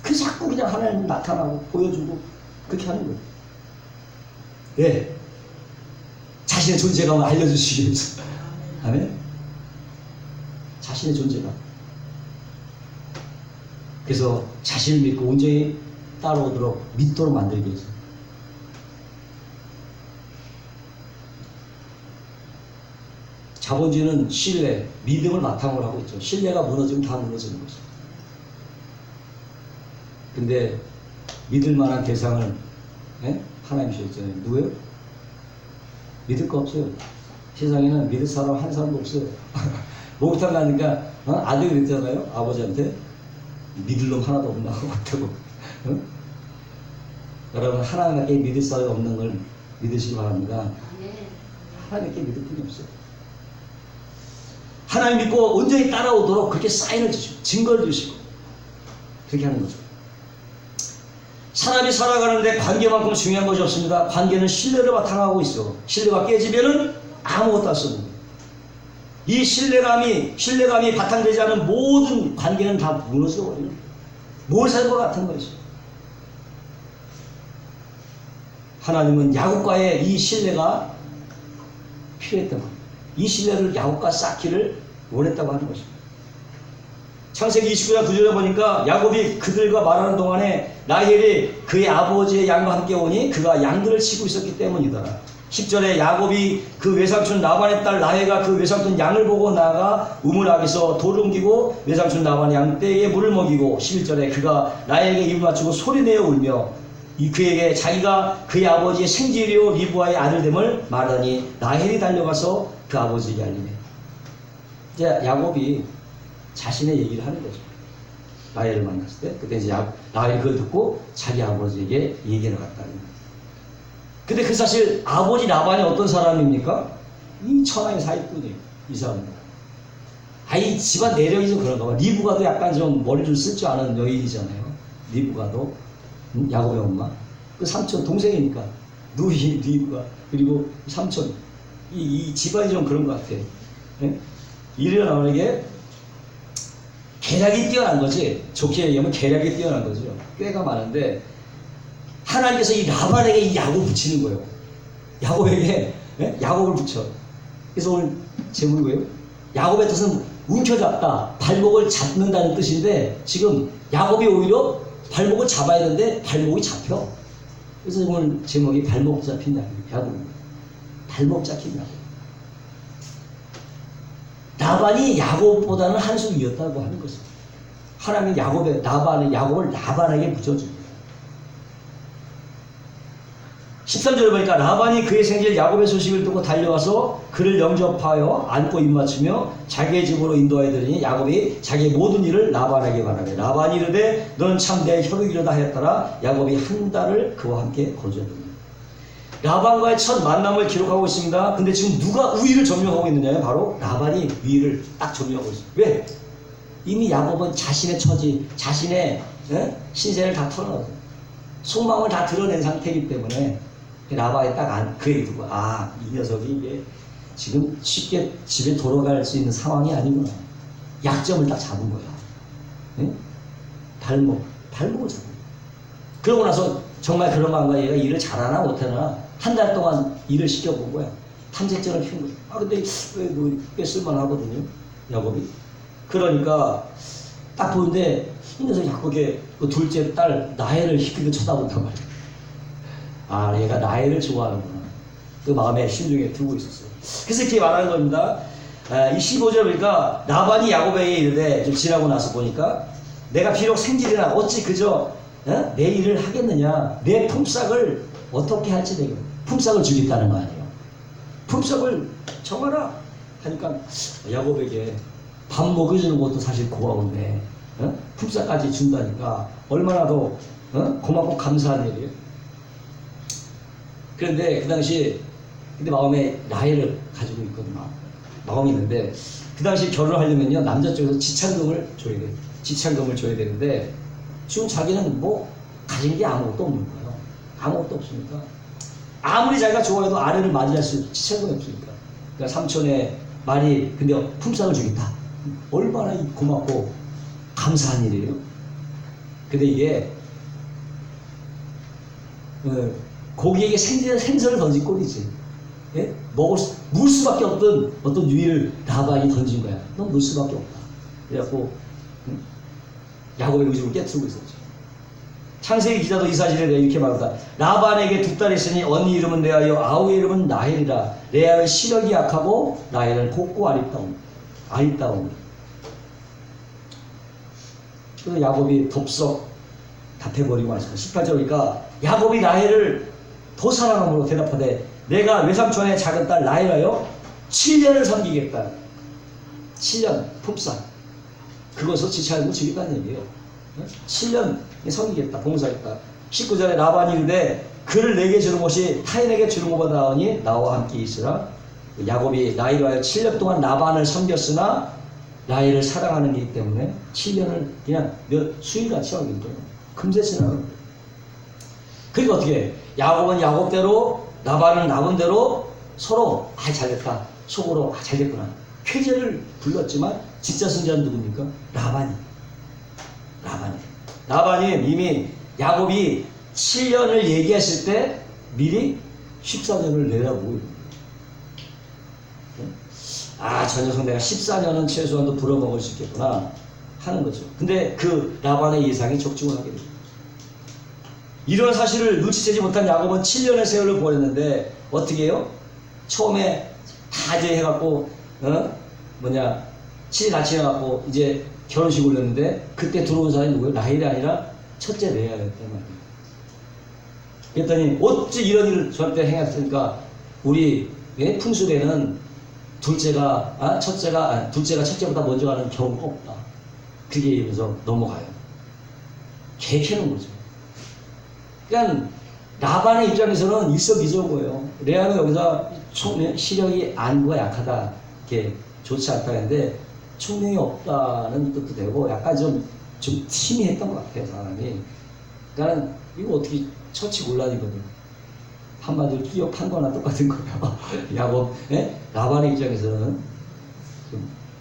그래서 자꾸 그냥 하나님 나타나고 보여주고 그렇게 하는 거예요. 네. 자신의 존재감을 알려주시기 위해서. 아멘? 자신의 존재감. 그래서 자신을 믿고 온전히 따라오도록 믿도록 만들기 위해서. 자본주의는 신뢰, 믿음을 바탕으로 하고 있죠. 신뢰가 무너지면 다 무너지는 거죠. 근데 믿을 만한 대상을 하나님 주셨잖아요. 누구예요? 믿을 거 없어요. 세상에는 믿을 사람 한 사람도 없어요. 목욕탕 가니까 아들이 그랬잖아요. 아버지한테 믿을 놈 하나도 없다고. 여러분, 하나님께 믿을 사람이 없는 걸 믿으시기 바랍니다. 하나님께 믿을 분이 없어요. 하나님 믿고 온전히 따라오도록 그렇게 사인을 주시고 증거를 주시고 그렇게 하는 거죠. 사람이 살아가는데 관계만큼 중요한 것이 없습니다. 관계는 신뢰를 바탕하고 있어. 신뢰가 깨지면은 아무것도 할 수 없는 거예요. 이 신뢰감이 바탕되지 않은 모든 관계는 다 무너져 버리는 거예요. 몰살과 같은 것이죠. 하나님은 야곱과의 이 신뢰가 필요했던 거예요. 이 신뢰를 야곱과 쌓기를 원했다고 하는 것입니다. 창세기 29장 9절에 보니까 야곱이 그들과 말하는 동안에 라헬이 그의 아버지의 양과 함께 오니 그가 양들을 치고 있었기 때문이더라. 10절에 야곱이 그 외삼촌 라반의 딸 라헬가 그 외삼촌 양을 보고 나가 우물하기서 돌을 옮기고 외삼촌 라반의 양떼에 물을 먹이고, 11절에 그가 라헬에게 입을 맞추고 소리내어 울며 그에게 자기가 그의 아버지의 생지리오 리브아의 아들됨을 말하니 라헬이 달려가서 그 아버지에게 알리네. 이제 야곱이 자신의 얘기를 하는 거죠. 라헬을 만났을 때. 그때 이제 라헬이 그걸 듣고 자기 아버지에게 얘기를 갔다는 거예요. 근데 그 사실 아버지 라반이 어떤 사람입니까? 이 천하의 사기꾼이에요. 이 사람은. 이 집안 내력이 좀 그런가 봐. 리브가도 약간 좀 머리 좀 쓸 줄 아는 여인이잖아요. 리브가도. 야곱의 엄마. 그 삼촌, 동생이니까. 리브가. 그리고 삼촌. 이 집안이 좀 그런 것 같아요. 네? 이래 나오는 게 계략이 뛰어난 거지. 좋게 얘기하면 계략이 뛰어난 거죠. 꾀가 많은데 하나님께서 이 라반에게 이 약을 붙이는 거예요. 야곱에게 야곱을 붙여. 그래서 오늘 제목이 뭐예요? 야곱의 뜻은 움켜잡다, 발목을 잡는다는 뜻인데 지금 야곱이 오히려 발목을 잡아야 되는데 발목이 잡혀. 그래서 오늘 제목이 발목 잡힌 야곱입니다. 발목 잡힌 야곱. 라반이 야곱보다는 한 수 위였다고 하는 것입니다. 하나님은 야곱을 라반에게 붙여줍니다. 13절에 보니까 라반이 그의 생질 야곱의 소식을 듣고 달려와서 그를 영접하여 안고 입맞추며 자기의 집으로 인도하여 들으니 야곱이 자기의 모든 일을 라반에게 말하며 라반이 이르되 너는 참 내 혈육이로다 하였더라. 야곱이 한 달을 그와 함께 거주하더니. 라반과의 첫 만남을 기록하고 있습니다. 근데 지금 누가 우위를 점령하고 있느냐요? 바로 라반이 우위를 딱 점령하고 있습니다. 왜? 이미 야곱은 자신의 처지, 자신의 신세를 다 털어놨어요. 속마음을 다 드러낸 상태이기 때문에 라반이 딱 그 얘기 듣고 이 녀석이 이게 지금 쉽게 집에 돌아갈 수 있는 상황이 아니구나. 약점을 딱 잡은 거야. 발목을 잡은 거야. 그러고 나서 정말 그런 마음과 얘가 일을 잘하나 못하나 한 달 동안 일을 시켜본 거야. 탐색전을 피운 거야. 근데 꽤 쓸만하거든요, 야곱이. 그러니까 딱 보는데 이 녀석이 자꾸 그 둘째 딸 라헬을 희끗게 쳐다본단 말이야. 아, 얘가 라헬을 좋아하는구나. 그 마음에 심중에 두고 있었어요. 그래서 이렇게 말하는 겁니다. 이 15절 보니까 라반이 야곱에게 이르되, 좀 지나고 나서 보니까 내가 비록 생질이나 어찌 그저 내 일을 하겠느냐. 내 품삯을 어떻게 할지 내가 품삯을 주겠다는 거 아니에요. 품삯을 정하라 하니까 야곱에게 밥 먹여주는 것도 사실 고마운데 품삯까지 준다니까 얼마나 더 고맙고 감사한 일이에요. 그런데 그 당시 근데 마음에 라헬을 가지고 있거든요. 마음이 있는데 그 당시 결혼을 하려면요 남자 쪽에서 지참금을 줘야 돼. 지참금을 줘야 되는데 지금 자기는 뭐 가진 게 아무것도 없는 거예요. 아무것도 없으니까 아무리 자기가 좋아해도 아내를 맞이할 수 지참금이 없으니까. 그러니까 삼촌의 말이 근데 품삯을 주겠다. 얼마나 고맙고 감사한 일이에요. 근데 이게 고기에게 생선을 던진 꼴이지. 예? 물 수밖에 없던 어떤 유의를 라반이 던진 거야. 넌 물 수밖에 없다. 그래갖고 야곱의 의심을 깨트리고 있었죠. 창세기 기자도 이 사실에 대해 이렇게 말한다. 라반에게 두 딸이 있으니 언니 이름은 레아요 아우의 이름은 라헬이라. 레아의 시력이 약하고 라헬은 곱고 아리따움. 그 야곱이 덥석 답해버리고 말씀합니다. 18절 보니까 야곱이 라헬을 더 사랑함으로 대답하되 내가 외삼촌의 작은 딸 라헬하여 7년을 섬기겠다. 7년 품삯 그것을 지참금을 주겠다는 얘기예요. 7년 섬기겠다. 봉사하겠다. 19절에 라반이 이르되 그를 내게 주는 것이 타인에게 주는 것보다 나으니 나와 함께 있으라. 야곱이 라헬하여 7년 동안 라반을 섬겼으나 라헬을 사랑하는 이기 때문에 7년을 그냥 수일같이 여긴 거예요. 금세 지나가는 거예요. 그러니까 어떻게 야곱은 야곱대로 라반은 라반대로 서로 잘됐다. 속으로 잘됐구나. 쾌재를 불렀지만 진짜 승자는 누굽니까? 라반이 이미 야곱이 7년을 얘기했을 때 미리 14년을 내다보고 있는 거예요. 저 녀석 내가 14년은 최소한도 불어먹을 수 있겠구나 하는 거죠. 근데 그 라반의 예상이 적중을 하게 됩니다. 이런 사실을 눈치채지 못한 야곱은 7년의 세월을 보냈는데 어떻게 해요? 처음에 다 이제 해갖고 7일 다 지나갖고 이제 결혼식 올렸는데 그때 들어온 사람이 누구예요? 라헬이 아니라 첫째 레아였단 말이에요. 그랬더니 어찌 이런 일을 저한테 행했으니까 우리 풍습에는 둘째가 첫째보다 먼저 가는 경우가 없다. 그게 이러면서 넘어가요. 개캐는 거죠. 그러니까 라반의 입장에서는 일석이조고요. 레아는 여기서 시력이 안구가 약하다, 이렇게 좋지 않다 했는데 총명이 없다는 뜻도 되고 약간 좀 티미했던 것 같아요, 사람이. 그러니까 이거 어떻게 처치곤란이거든요. 한마디로 끼어 판 거나 똑같은 거예요. 야곱, 라반의 입장에서는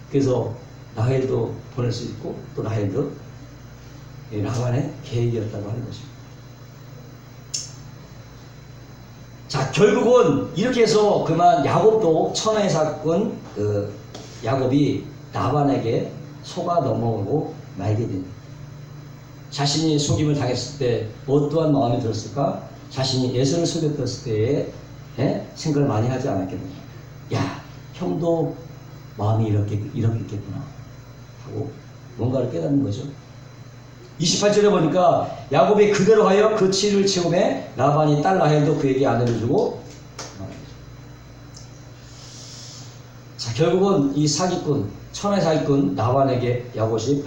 그래서 라헬도 보낼 수 있고 또 라헬도 라반의 계획이었다고 하는 것입니다. 자, 결국은 이렇게 해서 그만 야곱도 천하의 사건 야곱이 라반에게 속아 넘어오고 말게 됩니다. 자신이 속임을 당했을 때 어떠한 마음이 들었을까? 자신이 예수를 속였을 때에 생각을 많이 하지 않았겠느냐. 야, 형도 마음이 이렇겠구나 하고 뭔가를 깨닫는 거죠. 28절에 보니까 야곱이 그대로 하여 그 7일 채움에 라반이 딸 라헬도 그에게 아내를 주고. 자, 결국은 이 사기꾼, 천하의 사기꾼 라반에게 야곱이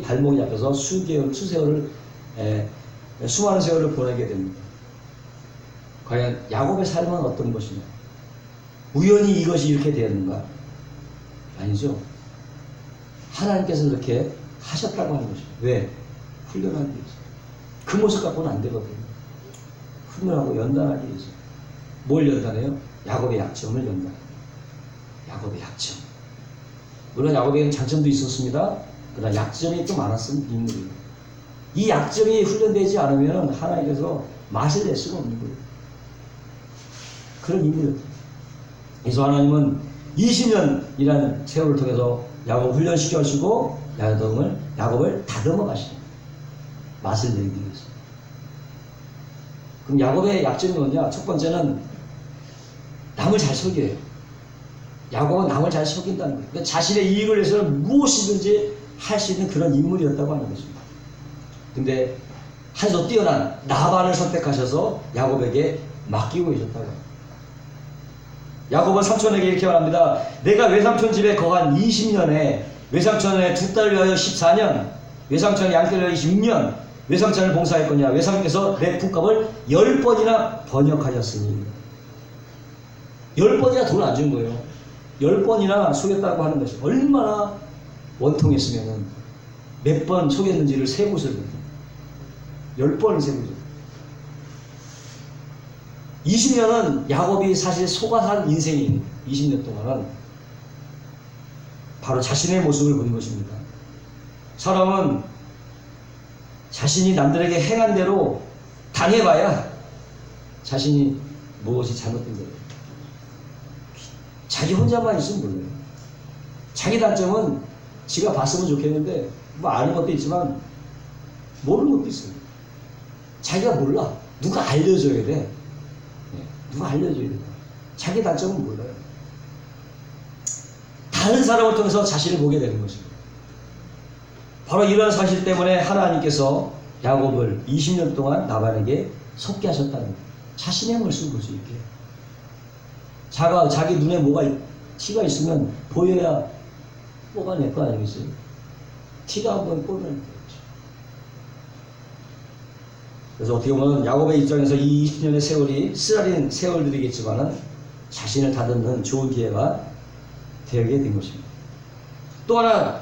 발목이 잡혀서 수많은 세월을 보내게 됩니다. 과연 야곱의 삶은 어떤 것이냐? 우연히 이것이 이렇게 되었는가? 아니죠. 하나님께서 이렇게 하셨다고 하는 것입니다. 왜? 훈련하기 위해서. 그 모습 갖고는 안 되거든요. 훈련하고 연단하기 위해서. 뭘 연단해요? 야곱의 약점을 연단해요. 야곱의 약점. 물론 야곱에게는 장점도 있었습니다. 그러나 약점이 좀 많았던 인물이에요. 이 약점이 훈련되지 않으면 하나님께서 맛을 낼 수가 없는 거예요. 그런 인물이었어요. 그래서 하나님은 20년이라는 세월을 통해서 야곱 훈련시켜 주시고 야곱을 다듬어 가시는 맛을 내기 위해서. 그럼 야곱의 약점이 뭐냐? 첫 번째는 남을 잘 속여요. 야곱은 남을 잘 속인다는 거예요. 그러니까 자신의 이익을 위해서는 무엇이든지 할 수 있는 그런 인물이었다고 하는 것입니다. 근데 한수 뛰어난 라반을 선택하셔서 야곱에게 맡기고 계셨다고 합니다. 야곱은 삼촌에게 이렇게 말합니다. 내가 외삼촌 집에 거한 20년에 외삼촌의 두 딸을 위하여 14년, 외삼촌의 양떼를 위하여 26년, 외삼촌을 봉사했거냐. 외삼께서 내 품값을 10번이나 번역하셨으니. 10번이나 돈을 안 준 거예요. 10번이나 속였다고 하는 것이 얼마나 원통했으면 몇 번 속였는지를 세고 있거든요. 10번을 세고 있어요. 20년은 야곱이 사실 속아 산 인생이에요. 20년 동안은 바로 자신의 모습을 본 것입니다. 사람은 자신이 남들에게 행한 대로 당해봐야 자신이 무엇이 잘못된 거예요. 자기 혼자만 있으면 몰라요. 자기 단점은 지가 봤으면 좋겠는데 뭐 아는 것도 있지만 모르는 것도 있어요. 자기가 몰라. 누가 알려줘야 돼. 누가 알려줘야 돼. 자기 단점은 몰라요. 다른 사람을 통해서 자신을 보게 되는 것입니다. 바로 이런 사실 때문에 하나님께서 야곱을 20년 동안 라반에게 속게 하셨다는 거예요. 자신의 모습을 볼 수 있게. 자기 눈에 뭐가 티가 있으면 보여야 뽑아낼 거 아니겠어요? 티가 한번 뽑아낼 거죠. 그래서 어떻게 보면 야곱의 입장에서 이 20년의 세월이 쓰라린 세월들이겠지만은 자신을 다듬는 좋은 기회가 되게 된 것입니다. 또 하나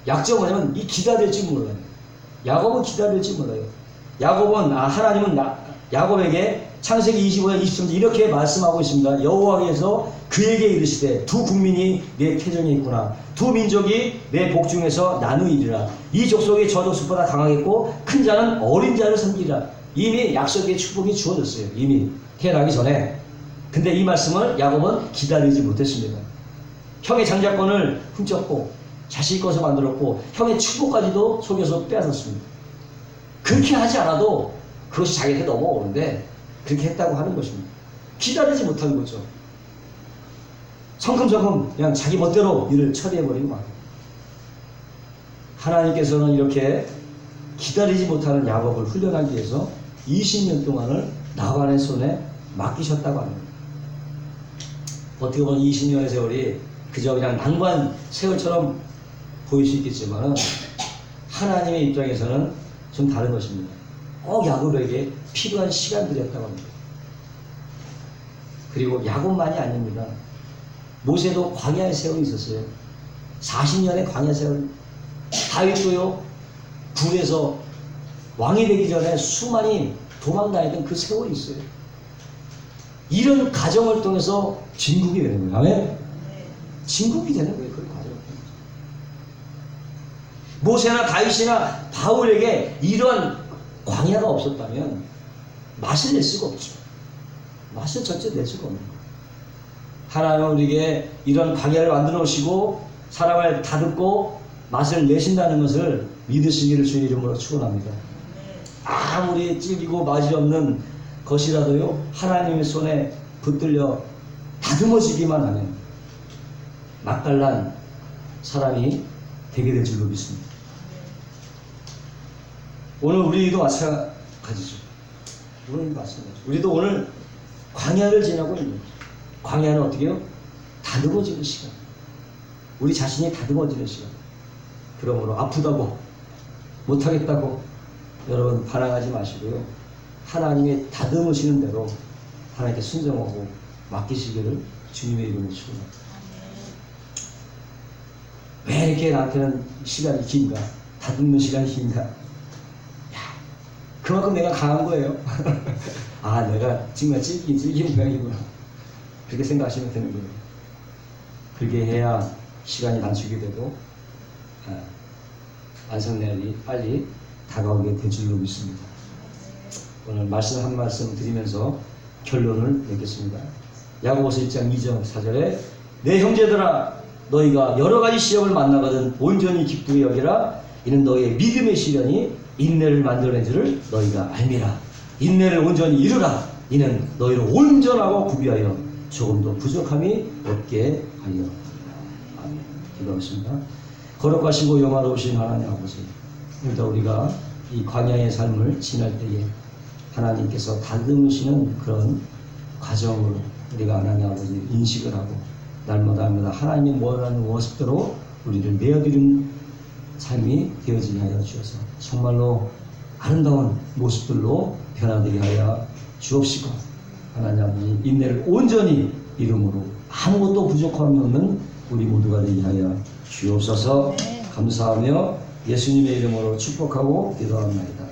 약점은 뭐냐면 이 기다릴지 몰라요. 야곱은 기다릴지 몰라요. 하나님은 야곱에게 창세기 25장 23절 이렇게 말씀하고 있습니다. 여호와께서 그에게 이르시되 두 국민이 내 태정에 있구나. 두 민족이 내 복중에서 나누이리라. 이 족속이 저 족속보다 강하겠고 큰 자는 어린 자를 섬기리라. 이미 약속의 축복이 주어졌어요. 이미 태어나기 전에. 근데 이 말씀을 야곱은 기다리지 못했습니다. 형의 장자권을 훔쳤고 자식 것을 만들었고 형의 축복까지도 속여서 빼앗았습니다. 그렇게 하지 않아도 그것이 자기한테 넘어오는데 그렇게 했다고 하는 것입니다. 기다리지 못한 거죠. 성큼성큼 그냥 자기 멋대로 일을 처리해버리고 말. 하나님께서는 이렇게 기다리지 못하는 야곱을 훈련하기 위해서 20년 동안을 라반의 손에 맡기셨다고 합니다. 어떻게 보면 20년의 세월이 그저 그냥 낭만 세월처럼 보일 수 있겠지만 하나님의 입장에서는 좀 다른 것입니다. 꼭 야곱에게 필요한 시간들이었다고 합니다. 그리고 야곱만이 아닙니다. 모세도 광야의 세월이 있었어요. 40년의 광야 세월. 다윗도요, 굴에서 왕이 되기 전에 수많이 도망다니던 그 세월이 있어요. 이런 과정을 통해서 진국이 되는 거예요. 아멘? 진국이 되는 거예요. 그 과정을 통해서. 모세나 다윗이나 바울에게 이런 광야가 없었다면 맛을 낼 수가 없죠. 맛을 전체 낼 수가 없는 거예요. 하나님은 우리에게 이런 광야를 만들어 오시고 사람을 다듬고 맛을 내신다는 것을 믿으시기를 주의 이름으로 축원합니다. 아무리 질기고 맛이 없는 것이라도요, 하나님의 손에 붙들려 다듬어지기만 하면 맛깔난 사람이 되게 될 줄로 믿습니다. 오늘 우리도 마찬가지죠. 우리도 오늘 광야를 지나고 있는 거죠. 광야는 어떻게 해요? 다듬어지는 시간. 우리 자신이 다듬어지는 시간. 그러므로 아프다고 못하겠다고 여러분 반항하지 마시고요. 하나님의 다듬으시는 대로 하나님께 순종하고 맡기시기를 주님의 이름으로 축원합니다. 왜 이렇게 나한테는 시간이 긴가? 다듬는 시간이 긴가? 야, 그만큼 내가 강한 거예요. 아, 내가 정말 질긴 모양이구나. 그렇게 생각하시면 되는 거예요. 그렇게 해야 시간이 단축이 되고 완성날이 빨리 다가오게 될 줄로 믿습니다. 오늘 말씀 한 말씀 드리면서 결론을 맺겠습니다. 야고보서 1장 2절 4절에 내 형제들아 너희가 여러 가지 시험을 만나거든 온전히 기쁘게 여기라. 이는 너희의 믿음의 시련이 인내를 만들어낸 줄을 너희가 알미라. 인내를 온전히 이루라. 이는 너희를 온전하고 구비하여 조금도 부족함이 없게 하여. 아멘. 기도하겠습니다. 거룩하시고 영화로우신 하나님 아버지, 오늘도 우리가 이 광야의 삶을 지날 때에 하나님께서 다듬으시는 그런 과정으로 우리가 하나님 아버지 인식을 하고 날마다 하나님이 원하는 모습대로 우리를 내어드리는 삶이 되어지게 하여 주셔서 정말로 아름다운 모습들로 변화되게 하여 주옵시고, 하나님 아버지 인내를 온전히 이름으로 아무것도 부족함이 없는 우리 모두가 되게 하여 주옵소서. 감사하며 예수님의 이름으로 축복하고 기도합니다.